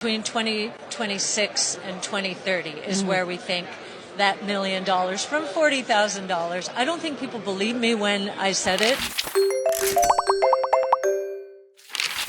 Between 2026 and 2030 is where we think that $1 million from $40,000. I don't think people believe me when I said it.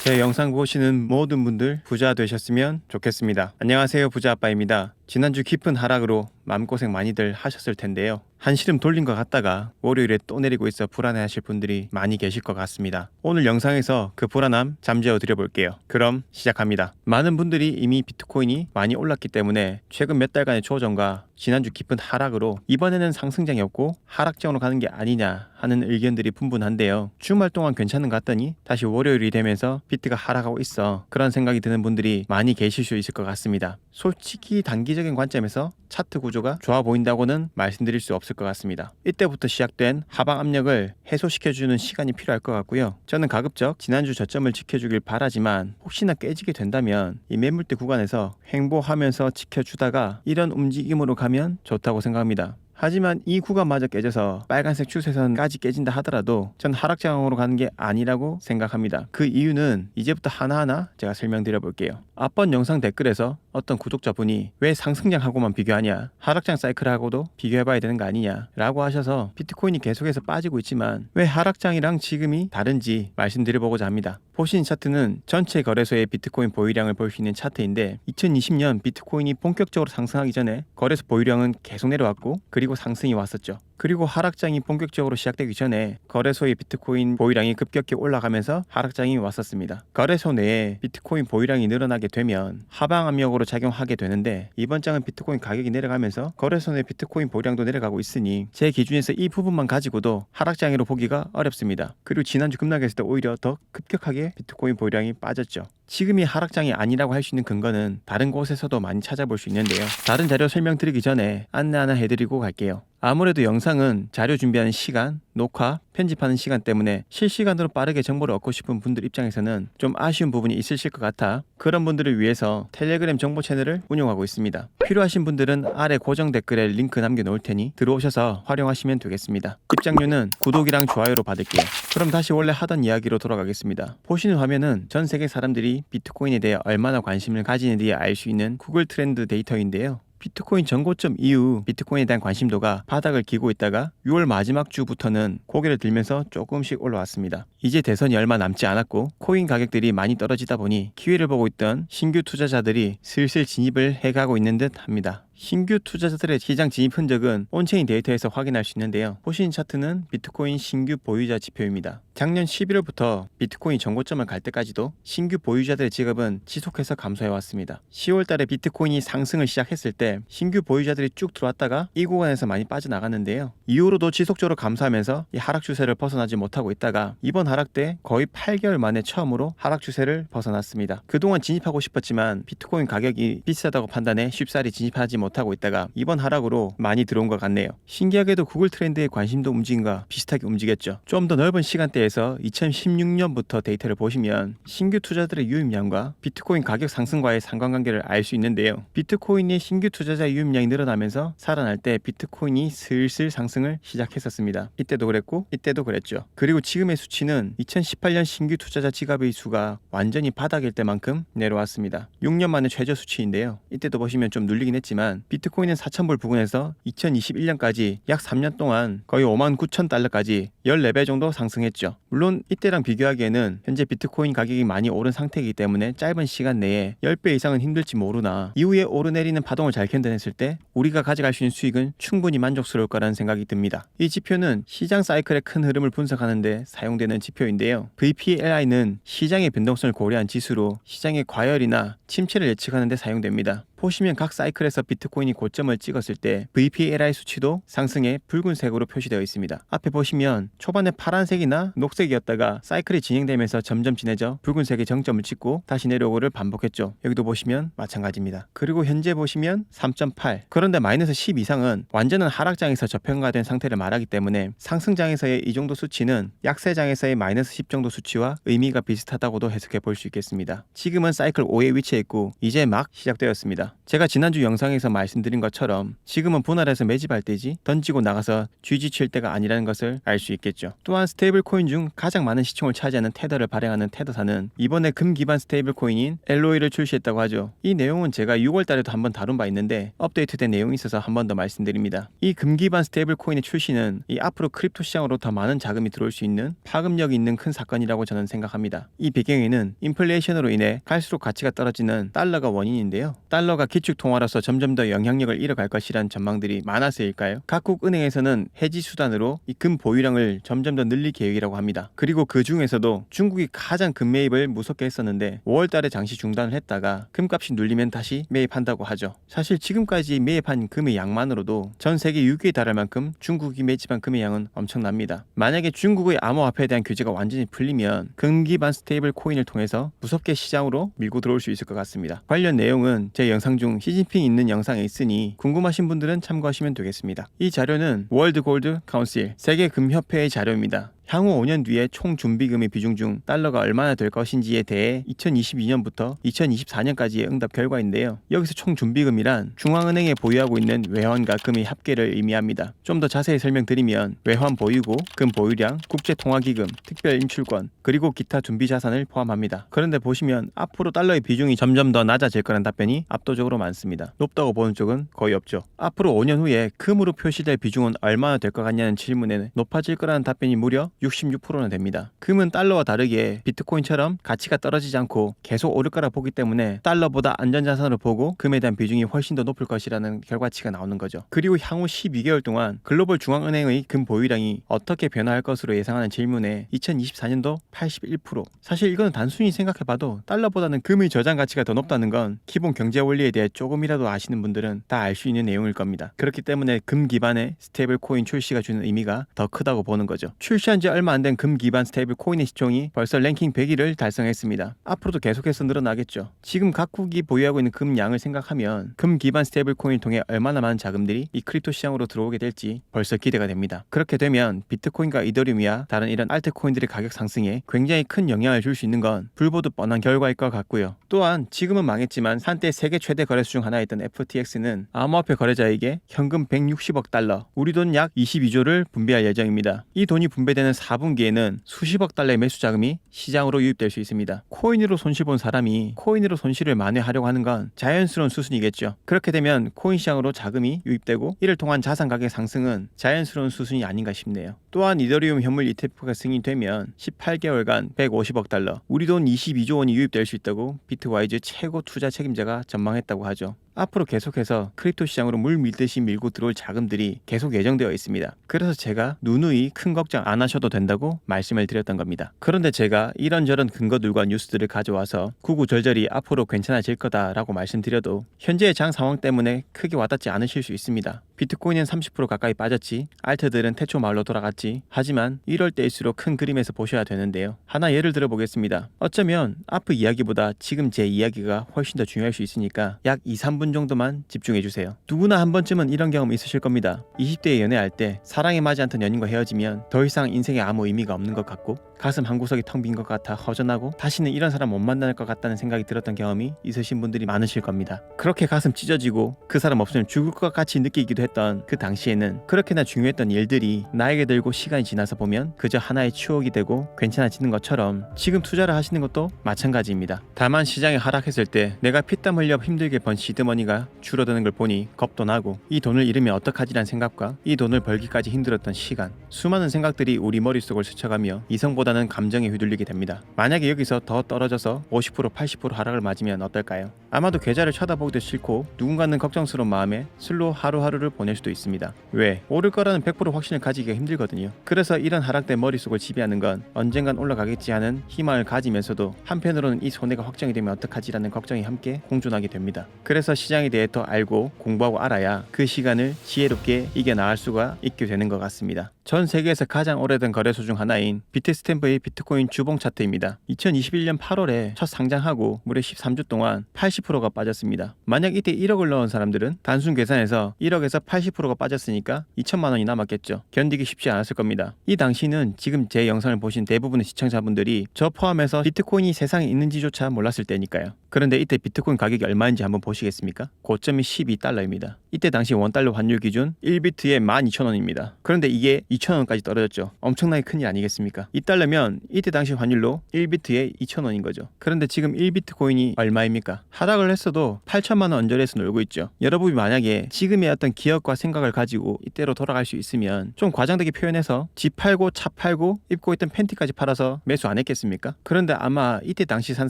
제 영상 보시는 모든 분들 부자 되셨으면 좋겠습니다. 안녕하세요, 부자 아빠입니다. 지난주 깊은 하락으로 마음고생 많이들 하셨을 텐데요. 한시름 돌린 것 같다가 월요일에 또 내리고 있어 불안해하실 분들이 많이 계실 것 같습니다. 오늘 영상에서 그 불안함 잠재워 드려볼게요. 그럼 시작합니다. 많은 분들이 이미 비트코인이 많이 올랐기 때문에 최근 몇 달간의 조정과 지난주 깊은 하락으로 이번에는 상승장이 없고 하락장으로 가는 게 아니냐 하는 의견들이 분분한데요. 주말 동안 괜찮은 것 같더니 다시 월요일이 되면서 비트가 하락하고 있어, 그런 생각이 드는 분들이 많이 계실 수 있을 것 같습니다. 솔직히 단기적인 관점에서 차트 구조가 좋아 보인다고는 말씀드릴 수 없을 것 같습니다. 이때부터 시작된 하방 압력을 해소시켜주는 시간이 필요할 것 같고요. 저는 가급적 지난주 저점을 지켜주길 바라지만 혹시나 깨지게 된다면 이 매물대 구간에서 횡보하면서 지켜주다가 이런 움직임으로 가면 좋다고 생각합니다. 하지만 이 구간마저 깨져서 빨간색 추세선까지 깨진다 하더라도 전 하락장으로 가는 게 아니라고 생각합니다. 그 이유는 이제부터 하나하나 제가 설명드려 볼게요. 앞번 영상 댓글에서 어떤 구독자분이 왜 상승장하고만 비교하냐, 하락장 사이클하고도 비교해봐야 되는 거 아니냐 라고 하셔서 비트코인이 계속해서 빠지고 있지만 왜 하락장이랑 지금이 다른지 말씀드려보고자 합니다. 보신 차트는 전체 거래소의 비트코인 보유량을 볼 수 있는 차트인데 2020년 비트코인이 본격적으로 상승하기 전에 거래소 보유량은 계속 내려왔고 그리고 상승이 왔었죠. 그리고 하락장이 본격적으로 시작되기 전에 거래소의 비트코인 보유량이 급격히 올라가면서 하락장이 왔었습니다. 거래소 내에 비트코인 보유량이 늘어나게 되면 하방 압력으로 작용하게 되는데 이번 장은 비트코인 가격이 내려가면서 거래소 내 비트코인 보유량도 내려가고 있으니 제 기준에서 이 부분만 가지고도 하락장으로 보기가 어렵습니다. 그리고 지난주 급락했을 때 오히려 더 급격하게 비트코인 보유량이 빠졌죠. 지금이 하락장이 아니라고 할 수 있는 근거는 다른 곳에서도 많이 찾아볼 수 있는데요. 다른 자료 설명드리기 전에 안내 하나 해드리고 갈게요. 아무래도 영상은 자료 준비하는 시간, 녹화, 편집하는 시간 때문에 실시간으로 빠르게 정보를 얻고 싶은 분들 입장에서는 좀 아쉬운 부분이 있으실 것 같아 그런 분들을 위해서 텔레그램 정보 채널을 운영하고 있습니다. 필요하신 분들은 아래 고정 댓글에 링크 남겨놓을 테니 들어오셔서 활용하시면 되겠습니다. 입장료는 구독이랑 좋아요로 받을게요. 그럼 다시 원래 하던 이야기로 돌아가겠습니다. 보시는 화면은 전 세계 사람들이 비트코인에 대해 얼마나 관심을 가지는지 알 수 있는 구글 트렌드 데이터인데요. 비트코인 전고점 이후 비트코인에 대한 관심도가 바닥을 기고 있다가 6월 마지막 주부터는 고개를 들면서 조금씩 올라왔습니다. 이제 대선이 얼마 남지 않았고 코인 가격들이 많이 떨어지다 보니 기회를 보고 있던 신규 투자자들이 슬슬 진입을 해가고 있는 듯 합니다. 신규 투자자들의 시장 진입 흔적은 온체인 데이터에서 확인할 수 있는데요. 보시는 차트는 비트코인 신규 보유자 지표입니다. 작년 11월부터 비트코인 전고점을 갈 때까지도 신규 보유자들의 지급은 지속해서 감소해왔습니다. 10월 달에 비트코인이 상승을 시작했을 때 신규 보유자들이 쭉 들어왔다가 이 구간에서 많이 빠져나갔는데요. 이후로도 지속적으로 감소하면서 이 하락 추세를 벗어나지 못하고 있다가 이번 하락 때 거의 8개월 만에 처음으로 하락 추세를 벗어났습니다. 그동안 진입하고 싶었지만 비트코인 가격이 비싸다고 판단해 쉽사리 진입하지 못하고 있다가 이번 하락으로 많이 들어온 것 같네요. 신기하게도 구글 트렌드의 관심도 움직임과 비슷하게 움직였죠. 좀 더 넓은 시간대에서 2016년부터 데이터를 보시면 신규 투자들의 유입량과 비트코인 가격 상승과의 상관관계를 알 수 있는데요. 비트코인의 신규 투자자 유입량이 늘어나면서 살아날 때 비트코인이 슬슬 상승을 시작했었습니다. 이때도 그랬고 이때도 그랬죠. 그리고 지금의 수치는 2018년 신규 투자자 지갑의 수가 완전히 바닥일 때만큼 내려왔습니다. 6년 만에 최저 수치인데요. 이때도 보시면 좀 눌리긴 했지만 비트코인은 4,000불 부근에서 2021년까지 약 3년 동안 거의 59,000달러까지 14배 정도 상승했죠. 물론 이때랑 비교하기에는 현재 비트코인 가격이 많이 오른 상태이기 때문에 짧은 시간 내에 10배 이상은 힘들지 모르나 이후에 오르내리는 파동을 잘 견뎌냈을 때 우리가 가져갈 수 있는 수익은 충분히 만족스러울 거라는 생각이 듭니다. 이 지표는 시장 사이클의 큰 흐름을 분석하는 데 사용되는 지표인데요. VPLI는 시장의 변동성을 고려한 지수로 시장의 과열이나 침체를 예측하는 데 사용됩니다. 보시면 각 사이클에서 비트코인이 고점을 찍었을 때 VPLI 수치도 상승해 붉은색으로 표시되어 있습니다. 앞에 보시면 초반에 파란색이나 녹색이었다가 사이클이 진행되면서 점점 진해져 붉은색의 정점을 찍고 다시 내려오고를 반복했죠. 여기도 보시면 마찬가지입니다. 그리고 현재 보시면 3.8, 그런데 마이너스 10 이상은 완전한 하락장에서 저평가된 상태를 말하기 때문에 상승장에서의 이 정도 수치는 약세장에서의 마이너스 10 정도 수치와 의미가 비슷하다고도 해석해 볼 수 있겠습니다. 지금은 사이클 5에 위치해 있고 이제 막 시작되었습니다. 제가 지난주 영상에서 말씀드린 것처럼 지금은 분할해서 매집할 때지 던지고 나가서 쥐지칠 때가 아니라는 것을 알 수 있겠죠. 또한 스테이블 코인 중 가장 많은 시총을 차지하는 테더를 발행하는 테더사는 이번에 금 기반 스테이블 코인인 LOE를 출시했다고 하죠. 이 내용은 제가 6월 달에도 한번 다룬 바 있는데 업데이트된 내용이 있어서 한 번 더 말씀드립니다. 이 금 기반 스테이블 코인의 출시는 이 앞으로 크립토 시장으로 더 많은 자금이 들어올 수 있는 파급력이 있는 큰 사건이라고 저는 생각합니다. 이 배경에는 인플레이션으로 인해 갈수록 가치가 떨어지는 달러가 원인인데요. 달러가 기축 통화로서 점점 더 영향력을 잃어갈 것이란 전망들이 많아서일까요? 각국 은행에서는 해지 수단으로 이 금 보유량을 점점 더 늘릴 계획이라고 합니다. 그리고 그 중에서도 중국이 가장 금 매입을 무섭게 했었는데 5월 달에 잠시 중단을 했다가 금값이 눌리면 다시 매입한다고 하죠. 사실 지금까지 매입한 금의 양만으로도 전 세계 6위에 달할 만큼 중국이 매집한 금의 양은 엄청납니다. 만약에 중국의 암호화폐에 대한 규제가 완전히 풀리면 금 기반 스테이블 코인을 통해서 무섭게 시장으로 밀고 들어올 수 있을 것 같습니다. 관련 내용은 제 영상 중 시진핑 있는 영상에 있으니 궁금하신 분들은 참고하시면 되겠습니다. 이 자료는 월드 골드 카운실 세계 금협회의 자료입니다. 향후 5년 뒤에 총 준비금의 비중 중 달러가 얼마나 될 것인지에 대해 2022년부터 2024년까지의 응답 결과인데요. 여기서 총 준비금이란 중앙은행에 보유하고 있는 외환과 금의 합계를 의미합니다. 좀 더 자세히 설명드리면 외환 보유고, 금 보유량, 국제통화기금, 특별인출권, 그리고 기타 준비자산을 포함합니다. 그런데 보시면 앞으로 달러의 비중이 점점 더 낮아질 거란 답변이 압도적으로 많습니다. 높다고 보는 쪽은 거의 없죠. 앞으로 5년 후에 금으로 표시될 비중은 얼마나 될 것 같냐는 질문에는 높아질 거라는 답변이 무려 66%나 됩니다. 금은 달러와 다르게 비트코인처럼 가치가 떨어지지 않고 계속 오를 거라 보기 때문에 달러보다 안전자산으로 보고 금에 대한 비중이 훨씬 더 높을 것이라는 결과치가 나오는 거죠. 그리고 향후 12개월 동안 글로벌 중앙은행의 금 보유량이 어떻게 변화할 것으로 예상하는 질문에 2024년도 81%. 사실 이거는 단순히 생각해봐도 달러보다는 금의 저장 가치가 더 높다는 건 기본 경제 원리에 대해 조금이라도 아시는 분들은 다 알 수 있는 내용일 겁니다. 그렇기 때문에 금 기반의 스테이블 코인 출시가 주는 의미가 더 크다고 보는 거죠. 출시한 지 얼마 안 된 금 기반 스테이블 코인의 시총이 벌써 랭킹 100위를 달성했습니다. 앞으로도 계속해서 늘어나겠죠. 지금 각국이 보유하고 있는 금 양을 생각하면 금 기반 스테이블 코인을 통해 얼마나 많은 자금들이 이 크립토 시장으로 들어오게 될지 벌써 기대가 됩니다. 그렇게 되면 비트코인과 이더리움이야 다른 이런 알트코인들의 가격 상승에 굉장히 큰 영향을 줄 수 있는 건 불보듯 뻔한 결과일 것 같고요. 또한 지금은 망했지만 한때 세계 최대 거래소 중 하나였던 FTX는 암호화폐 거래자에게 현금 160억 달러, 우리 돈 약 22조를 분배할 예정입니다. 이 돈이 분배되는 4분기에는 수십억 달러의 매수 자금이 시장으로 유입될 수 있습니다. 코인으로 손실 본 사람이 코인으로 손실을 만회하려고 하는 건 자연스러운 수순이겠죠. 그렇게 되면 코인 시장으로 자금이 유입되고 이를 통한 자산 가격 상승은 자연스러운 수순이 아닌가 싶네요. 또한 이더리움 현물 ETF가 승인되면 18개월간 150억 달러, 우리 돈 22조 원이 유입될 수 있다고 비트와이즈 최고 투자 책임자가 전망했다고 하죠. 앞으로 계속해서 크립토 시장으로 물 밀듯이 밀고 들어올 자금들이 계속 예정되어 있습니다. 그래서 제가 누누이 큰 걱정 안 하셔도 된다고 말씀을 드렸던 겁니다. 그런데 제가 이런저런 근거들과 뉴스들을 가져와서 구구절절히 앞으로 괜찮아질 거다라고 말씀드려도 현재의 장 상황 때문에 크게 와닿지 않으실 수 있습니다. 비트코인은 30% 가까이 빠졌지, 알트들은 태초 마을로 돌아갔지. 하지만 이럴 때일수록 큰 그림에서 보셔야 되는데요. 하나 예를 들어 보겠습니다. 어쩌면 앞의 이야기보다 지금 제 이야기가 훨씬 더 중요할 수 있으니까 약 2-3분 정도만 집중해주세요. 누구나 한 번쯤은 이런 경험 있으실 겁니다. 20대에 연애할 때 사랑에 맞지 않던 연인과 헤어지면 더 이상 인생에 아무 의미가 없는 것 같고 가슴 한 구석이 텅 빈 것 같아 허전하고 다시는 이런 사람 못 만날 것 같다는 생각이 들었던 경험이 있으신 분들이 많으실 겁니다. 그렇게 가슴 찢어지고 그 사람 없으면 죽을 것 같이 느끼기도 했던 그 당시에는 그렇게나 중요했던 일들이 나에게 들고 시간이 지나서 보면 그저 하나의 추억이 되고 괜찮아지는 것처럼 지금 투자를 하시는 것도 마찬가지입니다. 다만 시장이 하락했을 때 내가 피땀 흘려 힘들게 번 시드머니가 줄어드는 걸 보니 겁도 나고 이 돈을 잃으면 어떡하지란 생각과 이 돈을 벌기까지 힘들었던 시간, 수많은 생각들이 우리 머릿속을 스쳐가며 이성보다는 감정에 휘둘리게 됩니다. 만약에 여기서 더 떨어져서 50% 80% 하락을 맞으면 어떨까요? 아마도 계좌를 쳐다보기도 싫고 누군가는 걱정스러운 마음에 슬로 하루하루를 보낼 수도 있습니다. 왜? 오를 거라는 100% 확신을 가지기가 힘들거든요. 그래서 이런 하락된 머릿속을 지배하는 건 언젠간 올라가겠지 하는 희망을 가지면서도 한편으로는 이 손해가 확정이 되면 어떡하지라는 걱정이 함께 공존하게 됩니다. 그래서 시장에 대해 더 알고 공부하고 알아야 그 시간을 지혜롭게 이겨나갈 수가 있게 되는 것 같습니다. 전 세계에서 가장 오래된 거래소 중 하나인 비트스탬프의 비트코인 주봉 차트입니다. 2021년 8월에 첫 상장하고 무려 13주 동안 80%가 빠졌습니다. 만약 이때 1억을 넣은 사람들은 단순 계산해서 1억에서 80%가 빠졌으니까 2천만 원이 남았겠죠. 견디기 쉽지 않았을 겁니다. 이 당시는 지금 제 영상을 보신 대부분의 시청자분들이 저 포함해서 비트코인이 세상에 있는지조차 몰랐을 때니까요. 그런데 이때 비트코인 가격이 얼마인지 한번 보시겠습니까? 고점이 12달러입니다. 이때 당시 원달러 환율 기준 1비트에 12,000원입니다. 그런데 이게 2,000원까지 떨어졌죠. 엄청나게 큰일 아니겠습니까? 이따르면 이때 당시 환율로 1비트에 2,000원인 거죠. 그런데 지금 1비트코인이 얼마입니까? 하락을 했어도 8천만 원 언저리에서 놀고 있죠. 여러분이 만약에 지금의 어떤 기억과 생각을 가지고 이때로 돌아갈 수 있으면 좀 과장되게 표현해서 집 팔고 차 팔고 입고 있던 팬티까지 팔아서 매수 안 했겠습니까? 그런데 아마 이때 당시 산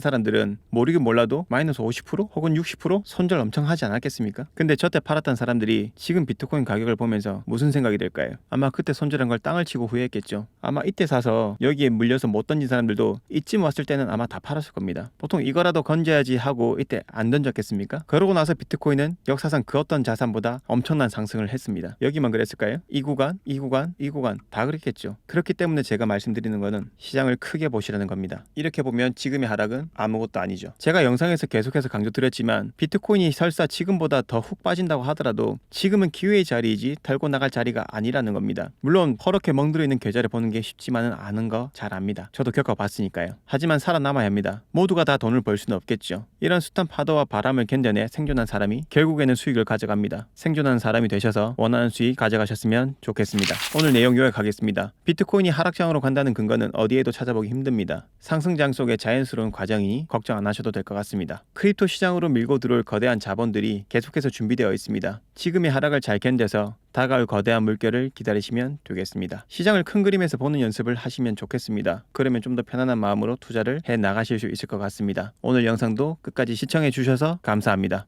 사람들은 모르긴 몰라도 마이너스 50% 혹은 60% 손절 엄청 하지 않았겠습니까? 근데 저때 팔았던 사람들이 지금 비트코인 가격을 보면서 무슨 생각이 들까요? 아마 그때 손절한 걸 땅을 치고 후회했겠죠. 아마 이때 사서 여기에 물려서 못 던진 사람들도 이쯤 왔을 때는 아마 다 팔았을 겁니다. 보통 이거라도 건져야지 하고 이때 안 던졌겠습니까? 그러고 나서 비트코인은 역사상 그 어떤 자산보다 엄청난 상승을 했습니다. 여기만 그랬을까요? 이 구간 다 그랬겠죠. 그렇기 때문에 제가 말씀드리는 거는 시장을 크게 보시라는 겁니다. 이렇게 보면 지금의 하락은 아무것도 아니죠. 제가 영상에서 계속해서 강조드렸지만 비트코인이 설사 지금보다 더 훅 빠진다고 하더라도 지금은 기회의 자리이지 털고 나갈 자리가 아니라는 겁니다. 물론 허렇게 멍들어 있는 계좌를 보는 게 쉽지만은 않은 거 잘 압니다. 저도 겪어봤으니까요. 하지만 살아남아야 합니다. 모두가 다 돈을 벌 수는 없겠죠. 이런 숱한 파도와 바람을 견뎌내 생존한 사람이 결국에는 수익을 가져갑니다. 생존하는 사람이 되셔서 원하는 수익 가져가셨으면 좋겠습니다. 오늘 내용 요약하겠습니다. 비트코인이 하락장으로 간다는 근거는 어디에도 찾아보기 힘듭니다. 상승장 속의 자연스러운 과정이니 걱정 안 하셔도 될 것 같습니다. 크립토 시장으로 밀고 들어올 거대한 자본들이 계속해서 준비되어 있습니다. 지금의 하락을 잘 견뎌서 다가올 거대한 물결을 기다리시면 되겠습니다. 시장을 큰 그림에서 보는 연습을 하시면 좋겠습니다. 그러면 좀 더 편안한 마음으로 투자를 해 나가실 수 있을 것 같습니다. 오늘 영상도 끝까지 시청해 주셔서 감사합니다.